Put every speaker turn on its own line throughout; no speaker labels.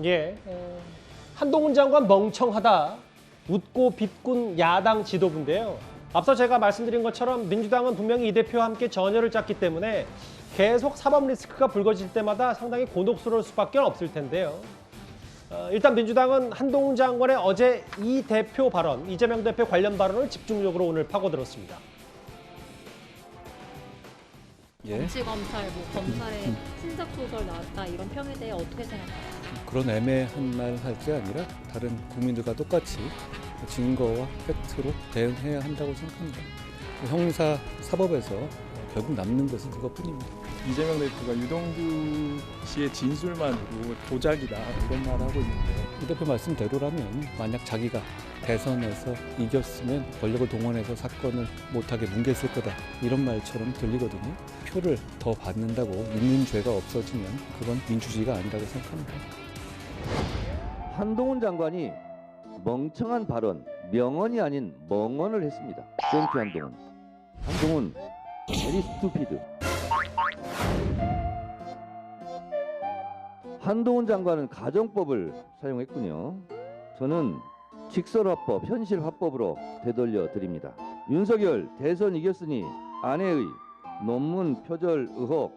예, 한동훈 장관 멍청하다. 웃고 비꾼 야당 지도부인데요. 앞서 제가 말씀드린 것처럼 민주당은 분명히 이 대표와 함께 전열을 짰기 때문에 계속 사법 리스크가 불거질 때마다 상당히 곤혹스러울 수밖에 없을 텐데요. 일단 민주당은 한동훈 장관의 어제 이 대표 발언, 이재명 대표 관련 발언을 집중적으로 오늘 파고들었습니다.
예.
정치검찰, 검찰의 신작 소설 나왔다 이런 평에 대해 어떻게 생각하세요?
그런 애매한 말 할 게 아니라 다른 국민들과 똑같이 증거와 팩트로 대응해야 한다고 생각합니다. 형사 사법에서 결국 남는 것은 그것뿐입니다.
이재명 대표가 유동규 씨의 진술만으로 조작이다 이런 말을 하고 있는데
이 대표 말씀대로라면 만약 자기가 대선에서 이겼으면 권력을 동원해서 사건을 못하게 뭉갰을 거다 이런 말처럼 들리거든요. 표를 더 받는다고 있는 죄가 없어지면 그건 민주주의가 아니라고 생각합니다.
한동훈 장관이 멍청한 발언, 명언이 아닌 멍언을 했습니다. 땡큐 한동훈. 한동훈 very stupid. 한동훈 장관은 가정법을 사용했군요. 저는 직설화법, 현실화법으로 되돌려 드립니다. 윤석열 대선 이겼으니 아내의 논문 표절 의혹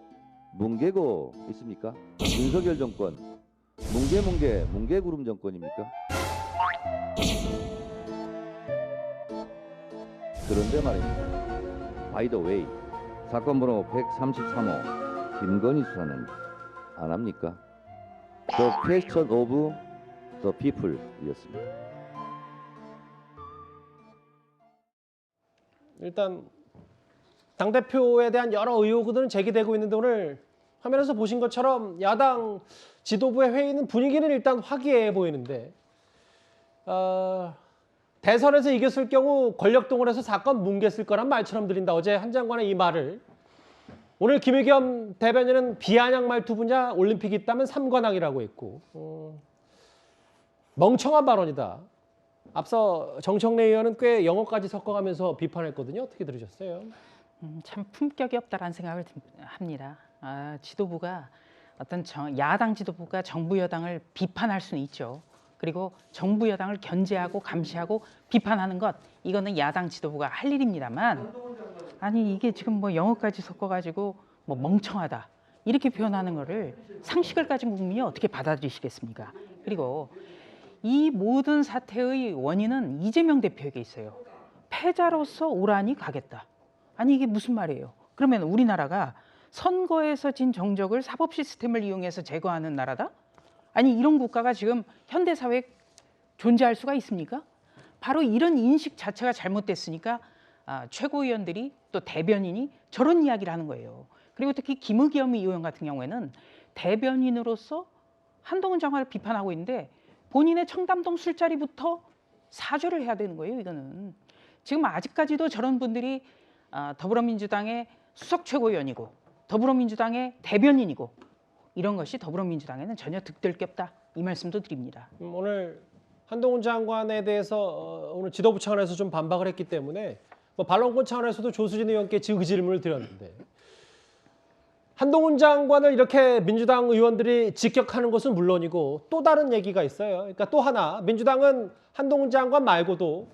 뭉개고 있습니까? 윤석열 정권 뭉개구름 정권입니까? 그런데 말입니다. By the way, 사건 번호 133호 김건희 수사는 안 합니까? The question of the people 이었습니다.
일단 당대표에 대한 여러 의혹들은 제기되고 있는데 오늘 화면에서 보신 것처럼 야당 지도부의 회의는 분위기는 일단 화기애애 보이는데 대선에서 이겼을 경우 권력 동원해서 사건 뭉갰을 거란 말처럼 들린다. 어제 한 장관의 이 말을 오늘 김의겸 대변인은 비아냥 말투부냐 올림픽이 있다면 삼관왕이라고 했고 멍청한 발언이다. 앞서 정청래 의원은 꽤 영어까지 섞어가면서 비판했거든요. 어떻게 들으셨어요?
참 품격이 없다라는 생각을 합니다. 지도부가 야당 지도부가 정부 여당을 비판할 수는 있죠. 그리고 정부 여당을 견제하고 감시하고 비판하는 것 이거는 야당 지도부가 할 일입니다만 아니 이게 지금 뭐 영어까지 섞어가지고 뭐 멍청하다 이렇게 표현하는 거를 상식을 가진 국민이 어떻게 받아들이시겠습니까? 그리고 이 모든 사태의 원인은 이재명 대표에게 있어요. 패자로서 오란이 가겠다. 아니 이게 무슨 말이에요? 그러면 우리나라가 선거에서 진 정적을 사법 시스템을 이용해서 제거하는 나라다? 아니 이런 국가가 지금 현대 사회에 존재할 수가 있습니까? 바로 이런 인식 자체가 잘못됐으니까 최고위원들이 또 대변인이 저런 이야기를 하는 거예요. 그리고 특히 김의겸 의원 같은 경우에는 대변인으로서 한동훈 장관을 비판하고 있는데 본인의 청담동 술자리부터 사죄를 해야 되는 거예요. 이거는 지금 아직까지도 저런 분들이 더불어민주당의 수석 최고위원이고 더불어민주당의 대변인이고 이런 것이 더불어민주당에는 전혀 득될 게 없다. 이 말씀도 드립니다.
오늘 한동훈 장관에 대해서 오늘 지도부 차원에서 좀 반박을 했기 때문에 반론권 차원에서도 조수진 의원께 그 질문을 드렸는데 한동훈 장관을 이렇게 민주당 의원들이 직격하는 것은 물론이고 또 다른 얘기가 있어요. 그러니까 또 하나 민주당은 한동훈 장관 말고도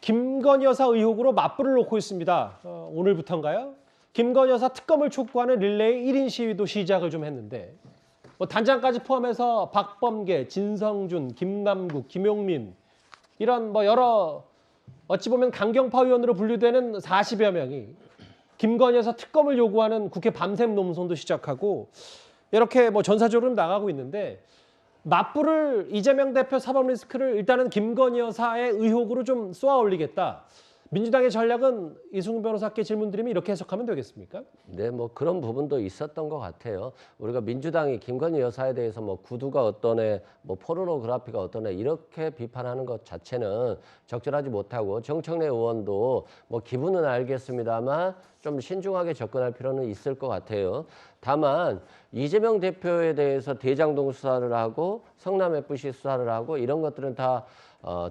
김건희 여사 의혹으로 맞불을 놓고 있습니다. 오늘부터인가요? 김건희 여사 특검을 촉구하는 릴레이 1인 시위도 시작을 좀 했는데 단장까지 포함해서 박범계, 진성준, 김남국, 김용민 이런 여러 어찌 보면 강경파 의원으로 분류되는 40여 명이 김건희 여사 특검을 요구하는 국회 밤샘 농성도 시작하고 이렇게 전사적으로 나가고 있는데 맞불을 이재명 대표 사법 리스크를 일단은 김건희 여사의 의혹으로 좀 쏘아 올리겠다. 민주당의 전략은 이승훈 변호사께 질문드리면 이렇게 해석하면 되겠습니까?
네, 그런 부분도 있었던 것 같아요. 우리가 민주당이 김건희 여사에 대해서 구두가 어떠네, 포르노그래피가 어떠네 이렇게 비판하는 것 자체는 적절하지 못하고 정청래 의원도 기분은 알겠습니다만 좀 신중하게 접근할 필요는 있을 것 같아요. 다만 이재명 대표에 대해서 대장동 수사를 하고 성남 FC 수사를 하고 이런 것들은 다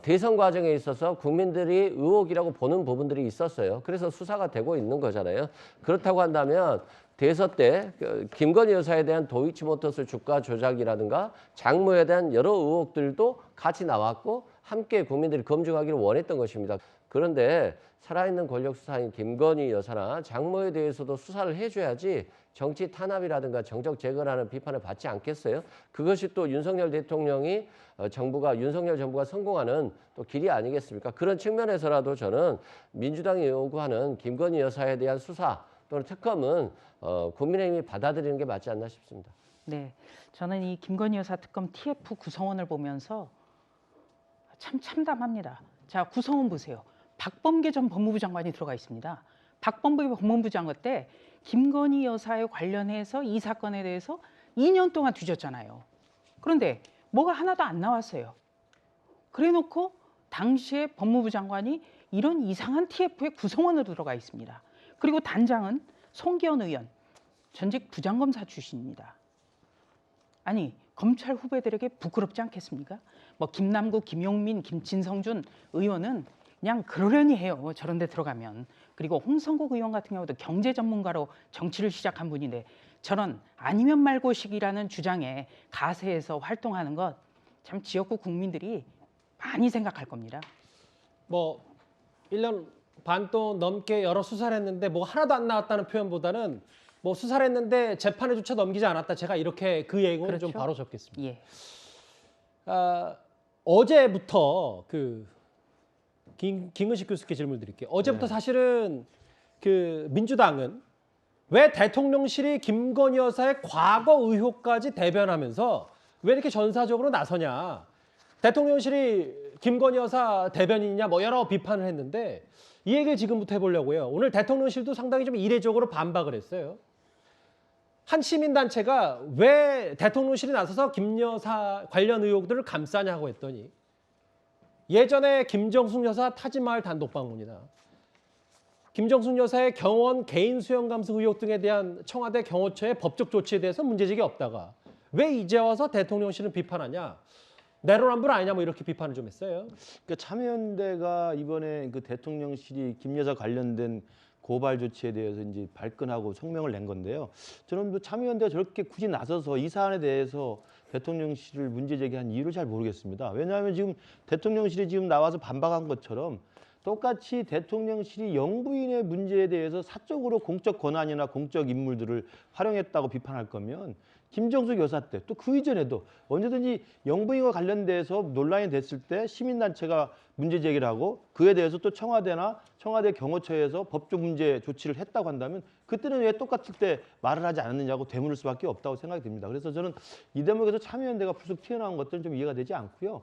대선 과정에 있어서 국민들이 의혹이라고 보는 부분들이 있었어요. 그래서 수사가 되고 있는 거잖아요. 그렇다고 한다면 대선 때 김건희 여사에 대한 도이치모터스 주가 조작이라든가 장모에 대한 여러 의혹들도 같이 나왔고 함께 국민들이 검증하기를 원했던 것입니다. 그런데 살아있는 권력 수사인 김건희 여사나 장모에 대해서도 수사를 해줘야지 정치 탄압이라든가 정적 제거라는 비판을 받지 않겠어요? 그것이 또 윤석열 대통령이 윤석열 정부가 성공하는 또 길이 아니겠습니까? 그런 측면에서라도 저는 민주당이 요구하는 김건희 여사에 대한 수사 또는 특검은 국민의힘이 받아들이는 게 맞지 않나 싶습니다.
네, 저는 이 김건희 여사 특검 TF 구성원을 보면서 참 참담합니다. 자, 구성원 보세요. 박범계 전 법무부 장관이 들어가 있습니다. 박범계 법무부 장관 때 김건희 여사에 관련해서 이 사건에 대해서 2년 동안 뒤졌잖아요. 그런데 뭐가 하나도 안 나왔어요. 그래놓고 당시에 법무부 장관이 이런 이상한 TF의 구성원으로 들어가 있습니다. 그리고 단장은 송기현 의원, 전직 부장검사 출신입니다. 아니, 검찰 후배들에게 부끄럽지 않겠습니까? 뭐 김남국, 김용민, 김진성준 의원은 그냥 그러려니 해요. 저런 데 들어가면. 그리고 홍성국 의원 같은 경우도 경제 전문가로 정치를 시작한 분인데 저런 아니면 말고식이라는 주장에 가세해서 활동하는 것 참 지역구 국민들이 많이 생각할 겁니다.
뭐 1년 반 또 넘게 여러 수사를 했는데 뭐 하나도 안 나왔다는 표현보다는 뭐 수사를 했는데 재판에조차 넘기지 않았다. 제가 이렇게 그 얘기는 좀
그렇죠.
바로 적겠습니다.
예.
어제부터 김은식 교수께 질문 드릴게요. 어제부터 사실은 민주당은 왜 대통령실이 김건희 여사의 과거 의혹까지 대변하면서 왜 이렇게 전사적으로 나서냐. 대통령실이 김건희 여사 대변인이냐 뭐 여러 비판을 했는데 이 얘기를 지금부터 해보려고요. 오늘 대통령실도 상당히 좀 이례적으로 반박을 했어요. 한 시민단체가 왜 대통령실이 나서서 김 여사 관련 의혹들을 감싸냐고 했더니 예전에 김정숙 여사 타지마을 단독 방문이나 김정숙 여사의 경원 개인 수용 감수 의혹 등에 대한 청와대 경호처의 법적 조치에 대해서 문제제기 없다가 왜 이제 와서 대통령실은 비판하냐. 내로남불 아니냐 뭐 이렇게 비판을 좀 했어요.
그러니까 참여연대가 이번에 그 대통령실이 김 여사 관련된 고발 조치에 대해서 이제 발끈하고 성명을 낸 건데요. 저는 뭐 참여연대가 저렇게 굳이 나서서 이 사안에 대해서 대통령실을 문제 제기한 이유를 잘 모르겠습니다. 왜냐하면 지금 대통령실이 지금 나와서 반박한 것처럼 똑같이 대통령실이 영부인의 문제에 대해서 사적으로 공적 권한이나 공적 인물들을 활용했다고 비판할 거면 김정숙 여사 때 또 그 이전에도 언제든지 영부인과 관련돼서 논란이 됐을 때 시민단체가 문제 제기를 하고 그에 대해서 또 청와대나 청와대 경호처에서 법적 문제 조치를 했다고 한다면 그때는 왜 똑같을 때 말을 하지 않았느냐고 되물을 수밖에 없다고 생각이 듭니다. 그래서 저는 이 대목에서 참여연대가 불쑥 튀어나온 것들은 좀 이해가 되지 않고요.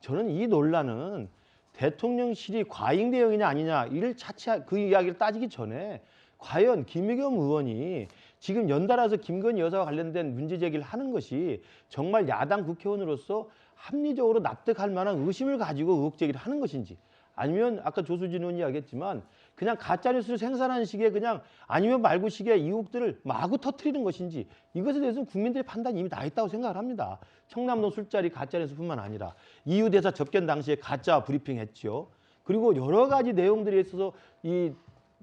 저는 이 논란은 대통령실이 과잉 대응이냐 아니냐 이를 차치 그 이야기를 따지기 전에 과연 김의겸 의원이 지금 연달아서 김건희 여사와 관련된 문제 제기를 하는 것이 정말 야당 국회의원으로서 합리적으로 납득할 만한 의심을 가지고 의혹 제기를 하는 것인지 아니면 아까 조수진 의원이 이야기했지만 그냥 가짜뉴스를 생산하는 식의 그냥 아니면 말고 식의 의혹들을 마구 터뜨리는 것인지 이것에 대해서는 국민들의 판단이 이미 나 있다고 생각을 합니다. 청남동 술자리 가짜뉴스뿐만 아니라 EU 대사 접견 당시에 가짜 브리핑 했죠. 그리고 여러 가지 내용들에 있어서 이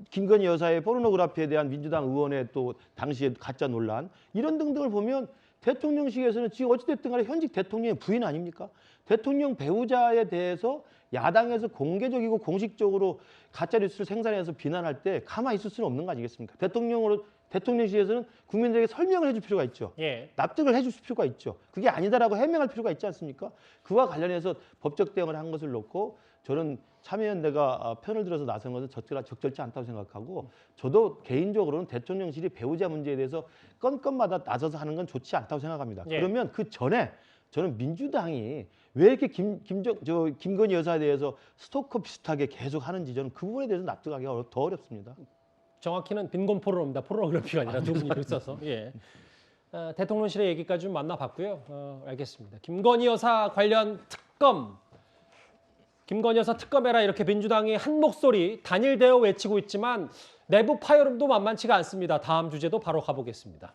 김건희 여사의 포르노그래피에 대한 민주당 의원의 또 당시의 가짜 논란 이런 등등을 보면 대통령실에서는 지금 어찌됐든 간에 현직 대통령의 부인 아닙니까? 대통령 배우자에 대해서 야당에서 공개적이고 공식적으로 가짜뉴스를 생산해서 비난할 때 가만히 있을 수는 없는 거 아니겠습니까? 대통령실에서는 국민들에게 설명을 해줄 필요가 있죠.
예.
납득을 해줄 필요가 있죠. 그게 아니다라고 해명할 필요가 있지 않습니까? 그와 관련해서 법적 대응을 한 것을 놓고 저는 참여연대가 편을 들어서 나선 것은 적절치 않다고 생각하고 저도 개인적으로는 대통령실이 배우자 문제에 대해서 건건마다 나서서 하는 건 좋지 않다고 생각합니다.
예.
그러면 그 전에 저는 민주당이 왜 이렇게 김건희 여사에 대해서 스토커 비슷하게 계속 하는지 저는 그 부분에 대해서 납득하기가 더 어렵습니다.
정확히는 빈곤 포르노입니다. 포르노그래피가 아니라 두 분이 있어서. 예. 대통령실의 얘기까지 좀 만나봤고요. 알겠습니다. 김건희 여사 관련 특검, 김건희 여사 특검해라 이렇게 민주당이 한 목소리 단일되어 외치고 있지만 내부 파열음도 만만치가 않습니다. 다음 주제도 바로 가보겠습니다.